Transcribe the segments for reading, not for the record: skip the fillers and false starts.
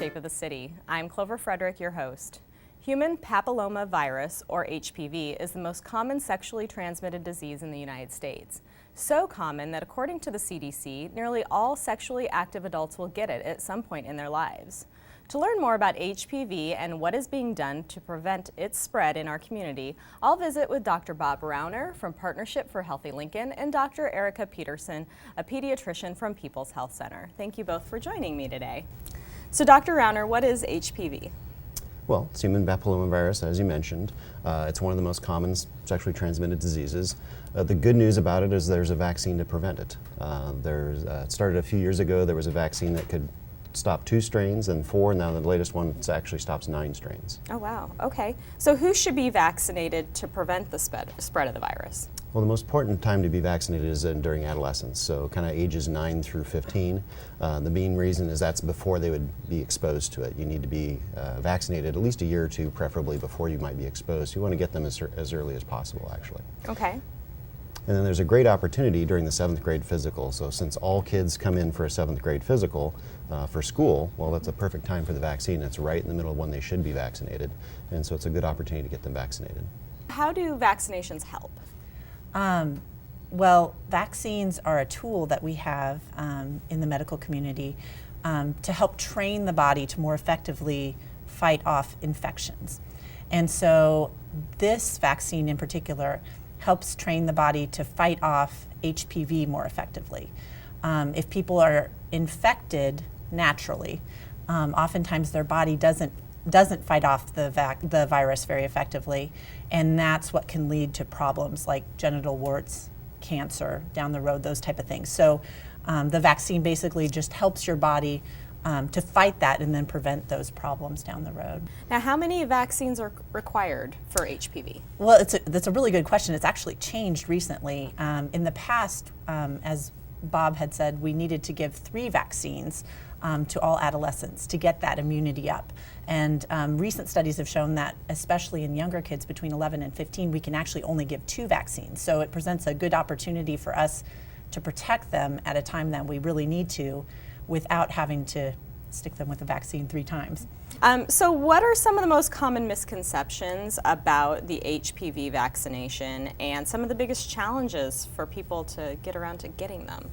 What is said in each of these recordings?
shape of the city. I'm Clover Frederick, your host. Human Papillomavirus, or HPV, is the most common sexually transmitted disease in the United States. So common that according to the CDC, nearly all sexually active adults will get it at some point in their lives. To learn more about HPV and what is being done to prevent its spread in our community, I'll visit with Dr. Bob Rauner from Partnership for Healthy Lincoln and Dr. Erica Peterson, a pediatrician from People's Health Center. Thank you both for joining me today. So Dr. Rauner, what is HPV? Well, it's human papillomavirus, as you mentioned. It's one of the most common sexually transmitted diseases. The good news about it is there's a vaccine to prevent it. It started a few years ago. There was a vaccine that could stop 2 strains and 4. Now the latest one actually stops 9 strains. Oh, wow. Okay. So who should be vaccinated to prevent the spread of the virus? Well, the most important time to be vaccinated is during adolescence, so kind of ages 9 through 15. The main reason is that's before they would be exposed to it. You need to be vaccinated at least a year or 2, preferably, before you might be exposed. You want to get them as early as possible, actually. Okay. And then there's a great opportunity during the 7th grade physical. So since all kids come in for a 7th grade physical for school, well, that's a perfect time for the vaccine. It's right in the middle of when they should be vaccinated. And so it's a good opportunity to get them vaccinated. How do vaccinations help? Well, vaccines are a tool that we have in the medical community to help train the body to more effectively fight off infections. And so this vaccine in particular helps train the body to fight off HPV more effectively. If people are infected naturally, oftentimes their body doesn't fight off the virus very effectively, and that's what can lead to problems like genital warts, cancer down the road, those type of things. So the vaccine basically just helps your body to fight that and then prevent those problems down the road. Now, how many vaccines are required for HPV? Well, that's a really good question. It's actually changed recently. In the past, as Bob had said, we needed to give 3 vaccines to all adolescents to get that immunity up. And recent studies have shown that, especially in younger kids between 11 and 15, we can actually only give 2 vaccines. So it presents a good opportunity for us to protect them at a time that we really need to, without having to stick them with the vaccine 3 times. So what are some of the most common misconceptions about the HPV vaccination and some of the biggest challenges for people to get around to getting them?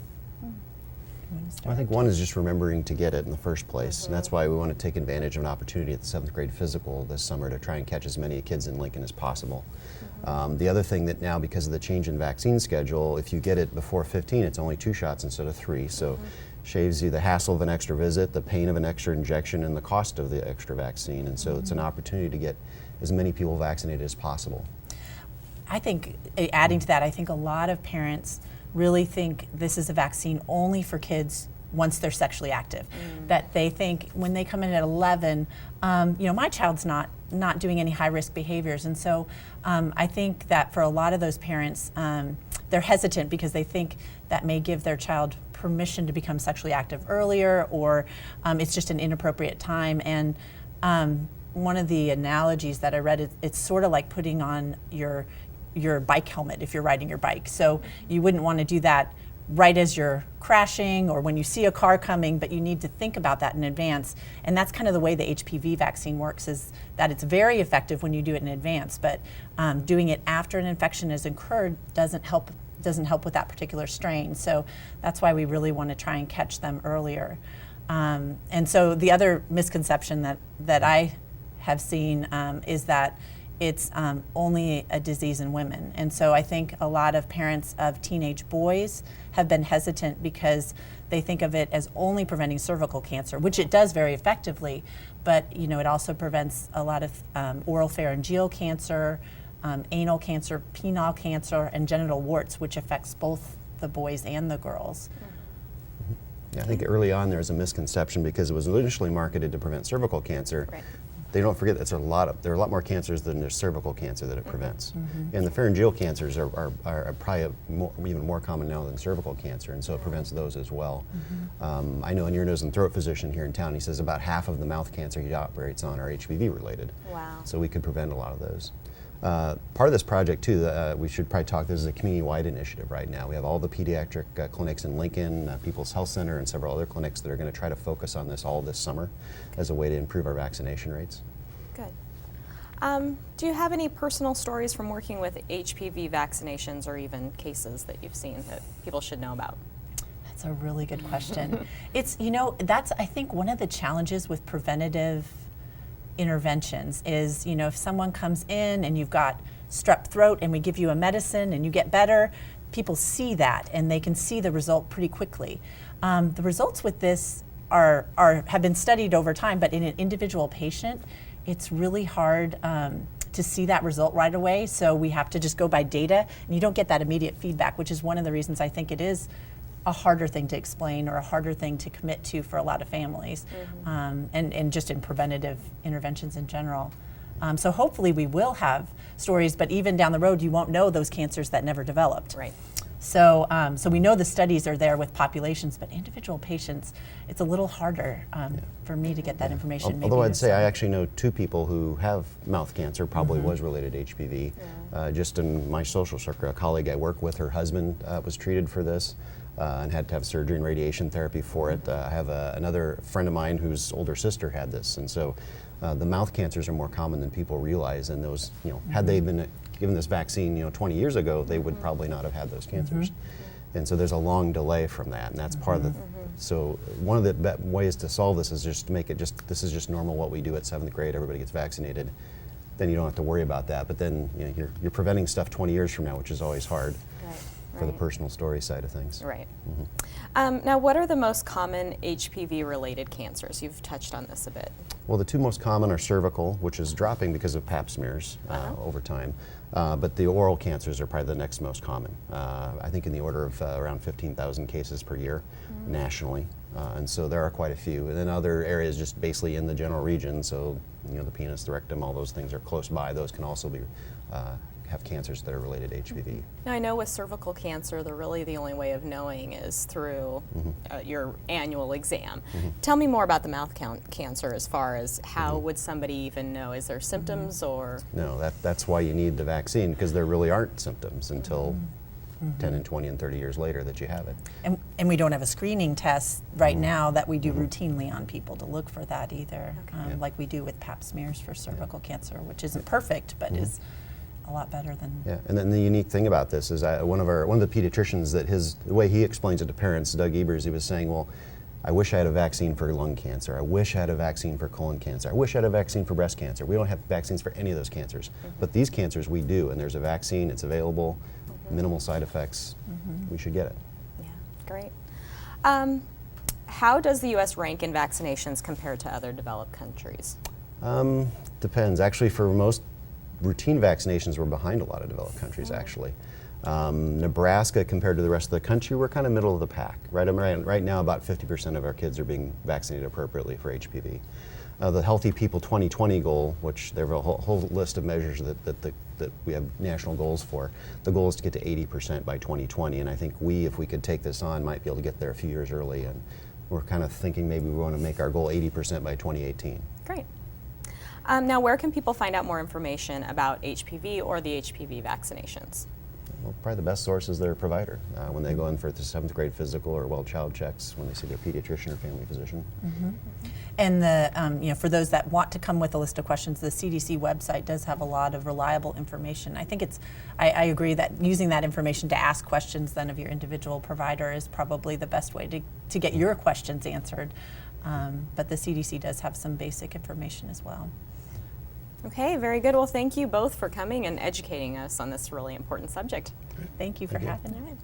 I think one is just remembering to get it in the first place, and that's why we want to take advantage of an opportunity at the 7th grade physical this summer to try and catch as many kids in Lincoln as possible. The other thing that now, because of the change in vaccine schedule, if you get it before 15, it's only 2 shots instead of 3, so shaves you the hassle of an extra visit, the pain of an extra injection, and the cost of the extra vaccine, and so it's an opportunity to get as many people vaccinated as possible. I think, adding to that, I think a lot of parents really think this is a vaccine only for kids once they're sexually active. That they think when they come in at 11, my child's not doing any high-risk behaviors. And so I think that for a lot of those parents, they're hesitant because they think that may give their child permission to become sexually active earlier, or it's just an inappropriate time. And one of the analogies that I read, it's sort of like putting on your bike helmet if you're riding your bike. So you wouldn't want to do that right as you're crashing or when you see a car coming, but you need to think about that in advance. And that's kind of the way the HPV vaccine works, is that it's very effective when you do it in advance, but doing it after an infection has occurred doesn't help with that particular strain. So that's why we really want to try and catch them earlier. And so the other misconception that I have seen is that it's only a disease in women. And so I think a lot of parents of teenage boys have been hesitant because they think of it as only preventing cervical cancer, which it does very effectively, but it also prevents a lot of oral pharyngeal cancer, anal cancer, penile cancer, and genital warts, which affects both the boys and the girls. Yeah, I think early on there was a misconception because it was initially marketed to prevent cervical cancer. Right. They don't forget that there are a lot more cancers than there's cervical cancer that it prevents. And the pharyngeal cancers are probably even more common now than cervical cancer, and so it prevents those as well. I know an ear, nose, and throat physician here in town, he says about half of the mouth cancer he operates on are HPV related. Wow. So we could prevent a lot of those. Part of this project too, we should probably talk, this is a community-wide initiative right now. We have all the pediatric clinics in Lincoln, People's Health Center, and several other clinics that are going to try to focus on this all this summer as a way to improve our vaccination rates. Good. Do you have any personal stories from working with HPV vaccinations or even cases that you've seen that people should know about? That's a really good question. It's, that's, I think, one of the challenges with preventative interventions is, if someone comes in and you've got strep throat and we give you a medicine and you get better, people see that and they can see the result pretty quickly. The results with this have been studied over time, but in an individual patient, it's really hard to see that result right away. So we have to just go by data, and you don't get that immediate feedback, which is one of the reasons I think it is a harder thing to explain or a harder thing to commit to for a lot of families, and just in preventative interventions in general. So hopefully we will have stories, but even down the road, you won't know those cancers that never developed. Right. So, so we know the studies are there with populations, but individual patients, it's a little harder for me to get that information. Although I'd say I actually know 2 people who have mouth cancer, probably was related to HPV. Just in my social circle, a colleague I work with, her husband was treated for this and had to have surgery and radiation therapy for it. I have another friend of mine whose older sister had this, and so the mouth cancers are more common than people realize, and those, had they been given this vaccine, 20 years ago, they would probably not have had those cancers. And so there's a long delay from that, and that's part of the, so one of the ways to solve this is just to make it this is just normal what we do at 7th grade, everybody gets vaccinated. Then you don't have to worry about that, but then you're preventing stuff 20 years from now, which is always hard. For the personal story side of things. Right. Now, what are the most common HPV-related cancers? You've touched on this a bit. Well, the 2 most common are cervical, which is dropping because of pap smears over time. But the oral cancers are probably the next most common. I think in the order of around 15,000 cases per year nationally. And so there are quite a few. And then other areas just basically in the general region, so the penis, the rectum, all those things are close by. Those can also be have cancers that are related to HPV. Now, I know with cervical cancer, the only way of knowing is through your annual exam. Tell me more about the mouth cancer as far as how would somebody even know? Is there symptoms or? No, that's why you need the vaccine, because there really aren't symptoms until 10 and 20 and 30 years later that you have it. And we don't have a screening test right now that we do routinely on people to look for that either, like we do with pap smears for cervical cancer, which isn't perfect, but is a lot better than. Yeah, and then the unique thing about this is one of the pediatricians, that the way he explains it to parents, Doug Ebers, he was saying, well, I wish I had a vaccine for lung cancer. I wish I had a vaccine for colon cancer. I wish I had a vaccine for breast cancer. We don't have vaccines for any of those cancers. But these cancers we do, and there's a vaccine, it's available, minimal side effects. We should get it. Yeah, great. How does the U.S. rank in vaccinations compared to other developed countries? Depends. Actually, for most routine vaccinations, we're behind a lot of developed countries, actually. Nebraska, compared to the rest of the country, we're kind of middle of the pack. Right now, about 50% of our kids are being vaccinated appropriately for HPV. The Healthy People 2020 goal, which there are a whole list of measures that we have national goals for, the goal is to get to 80% by 2020, and I think if we could take this on, might be able to get there a few years early, and we're kind of thinking maybe we want to make our goal 80% by 2018. Great. Now, where can people find out more information about HPV or the HPV vaccinations? Well, probably the best source is their provider. When they go in for the 7th grade physical or well-child checks, when they see their pediatrician or family physician. And for those that want to come with a list of questions, the CDC website does have a lot of reliable information. I think I agree that using that information to ask questions then of your individual provider is probably the best way to get your questions answered. But the CDC does have some basic information as well. Okay, very good. Well, thank you both for coming and educating us on this really important subject. Thank you for having me.